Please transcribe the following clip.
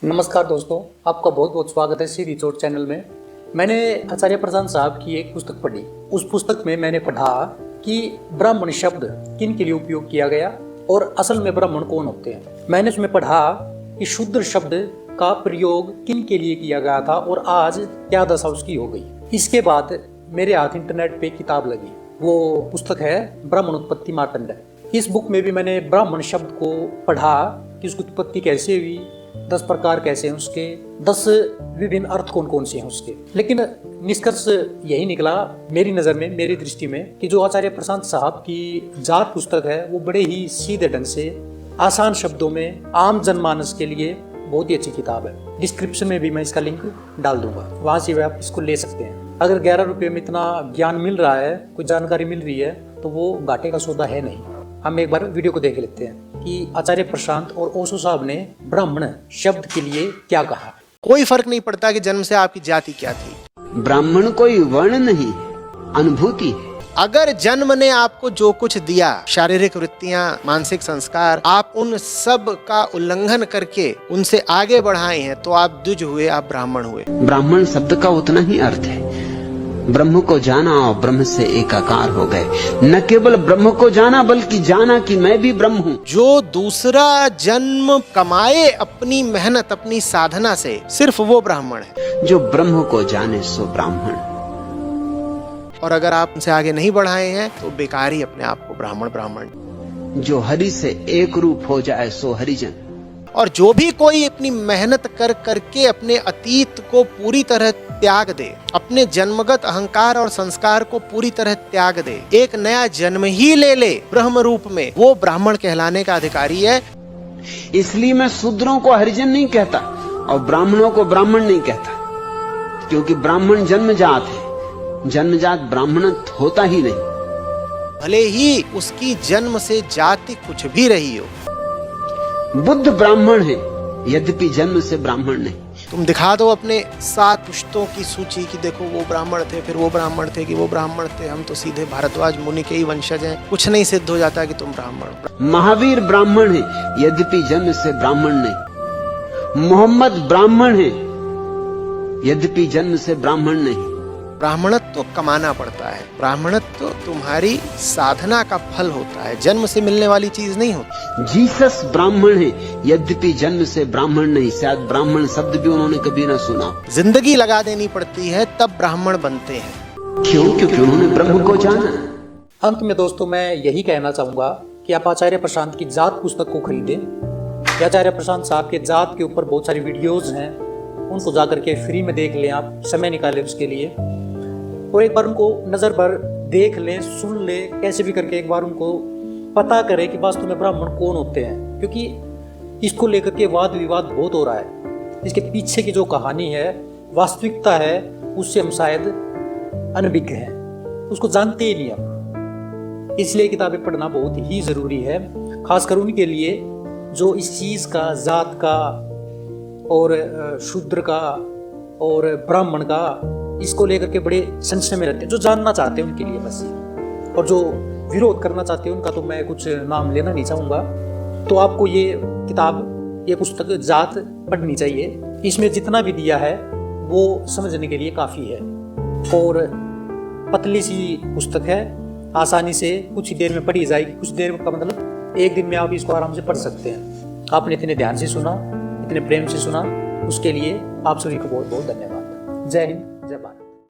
नमस्कार दोस्तों, आपका बहुत बहुत स्वागत है श्री रिचोट चैनल में। मैंने आचार्य प्रशांत साहब की एक पुस्तक पढ़ी। उस पुस्तक में मैंने पढ़ा कि ब्राह्मण शब्द किन के लिए उपयोग किया गया और असल में ब्राह्मण कौन होते हैं। मैंने उसमें पढ़ा कि शूद्र शब्द का प्रयोग किन के लिए किया गया था और आज क्या दशा उसकी हो गई। इसके बाद मेरे हाथ इंटरनेट पे किताब लगी। वो पुस्तक है ब्राह्मण उत्पत्ति मार्तंड। इस बुक में भी मैंने ब्राह्मण शब्द को पढ़ा कि उसकी उत्पत्ति कैसे हुई, 10 प्रकार कैसे हैं उसके, 10 विभिन्न अर्थ कौन कौन से हैं उसके। लेकिन निष्कर्ष यही निकला मेरी नज़र में, मेरी दृष्टि में, कि जो आचार्य प्रशांत साहब की जात पुस्तक है वो बड़े ही सीधे ढंग से आसान शब्दों में आम जनमानस के लिए बहुत ही अच्छी किताब है। डिस्क्रिप्शन में भी मैं इसका लिंक डाल दूंगा, वहाँ से आप इसको ले सकते हैं। अगर 11 रुपये में इतना ज्ञान मिल रहा है, कोई जानकारी मिल रही है, तो वो घाटे का सौदा है नहीं। हम एक बार वीडियो को देख लेते हैं कि आचार्य प्रशांत और ओशो साहब ने ब्राह्मण शब्द के लिए क्या कहा। कोई फर्क नहीं पड़ता कि जन्म से आपकी जाति क्या थी। ब्राह्मण कोई वर्ण नहीं, अनुभूति है। अगर जन्म ने आपको जो कुछ दिया, शारीरिक वृत्तियां, मानसिक संस्कार, आप उन सब का उल्लंघन करके उनसे आगे बढ़ाए हैं, तो आप द्विज हुए, आप ब्राह्मण हुए। ब्राह्मण शब्द का उतना ही अर्थ है, ब्रह्म को जाना और ब्रह्म से एकाकार हो गए। न केवल ब्रह्म को जाना बल्कि जाना कि मैं भी ब्रह्म हूँ। जो दूसरा जन्म कमाए अपनी मेहनत, अपनी साधना से, सिर्फ वो ब्राह्मण है। जो ब्रह्म को जाने सो ब्राह्मण। और अगर आप उनसे आगे नहीं बढ़ाए हैं तो बेकार ही अपने आप को ब्राह्मण। जो हरि से एक रूप हो जाए सो हरिजन। और जो भी कोई अपनी मेहनत कर करके अपने अतीत को पूरी तरह त्याग दे, अपने जन्मगत अहंकार और संस्कार को पूरी तरह त्याग दे, एक नया जन्म ही ले ले ब्रह्म रूप में, वो ब्राह्मण कहलाने का अधिकारी है। इसलिए मैं शूद्रों को हरिजन नहीं कहता और ब्राह्मणों को ब्राह्मण नहीं कहता, क्योंकि ब्राह्मण जन्मजात है, जन्मजात ब्राह्मण होता ही नहीं, भले ही उसकी जन्म से जाति कुछ भी रही हो। बुद्ध ब्राह्मण है, यद्यपि जन्म से ब्राह्मण नहीं। तुम दिखा दो अपने 7 पुश्तों की सूची कि देखो वो ब्राह्मण थे, फिर वो ब्राह्मण थे, कि वो ब्राह्मण थे, हम तो सीधे भारद्वाज मुनि के ही वंशज हैं, कुछ नहीं सिद्ध हो जाता कि तुम ब्राह्मण। महावीर ब्राह्मण है, यद्यपि जन्म से ब्राह्मण नहीं। मोहम्मद ब्राह्मण है, यद्यपि जन्म से ब्राह्मण नहीं। ब्राह्मणत्व तो कमाना पड़ता है, ब्राह्मणत्व तो तुम्हारी साधना का फल होता है, जन्म से मिलने वाली चीज नहीं होती। जीसस ब्राह्मण है, यद्यपि जन्म से ब्राह्मण नहीं। शायद ब्राह्मण शब्द भी उन्होंने कभी ना सुना। जिंदगी लगा देनी पड़ती है तब ब्राह्मण बनते हैं। क्यों? क्योंकि उन्होंने ब्रह्म को जाना। अंत में दोस्तों मैं यही कहना चाहूँगा कि आप आचार्य प्रशांत की जात पुस्तक को खरीदें। आचार्य प्रशांत साहब के जात के ऊपर बहुत सारी वीडियोज़ हैं, उनको जा करके फ्री में देख लें, आप समय निकालें उसके लिए, और एक बार उनको नज़र भर देख लें, सुन लें, कैसे भी करके एक बार उनको पता करें कि वास्तव में ब्राह्मण कौन होते हैं। क्योंकि इसको लेकर के वाद विवाद बहुत हो रहा है। इसके पीछे की जो कहानी है, वास्तविकता है, उससे हम शायद अनभिज्ञ हैं, उसको जानते ही नहीं हम। इसलिए किताबें पढ़ना बहुत ही ज़रूरी है, खासकर उनके लिए जो इस चीज़ का, जात का और शूद्र का और ब्राह्मण का, इसको लेकर के बड़े संशय में रहते हैं। जो जानना चाहते हैं उनके लिए बस ये, और जो विरोध करना चाहते हैं उनका तो मैं कुछ नाम लेना नहीं चाहूँगा। तो आपको ये किताब, ये पुस्तक जात पढ़नी चाहिए। इसमें जितना भी दिया है वो समझने के लिए काफ़ी है, और पतली सी पुस्तक है, आसानी से कुछ ही देर में पढ़ी जाएगी। कुछ देर का मतलब एक दिन में आप इसको आराम से पढ़ सकते हैं। आपने इतने ध्यान से सुना, इतने प्रेम से सुना, उसके लिए आप सभी को बहुत बहुत धन्यवाद। जय हिंद, जय भारत।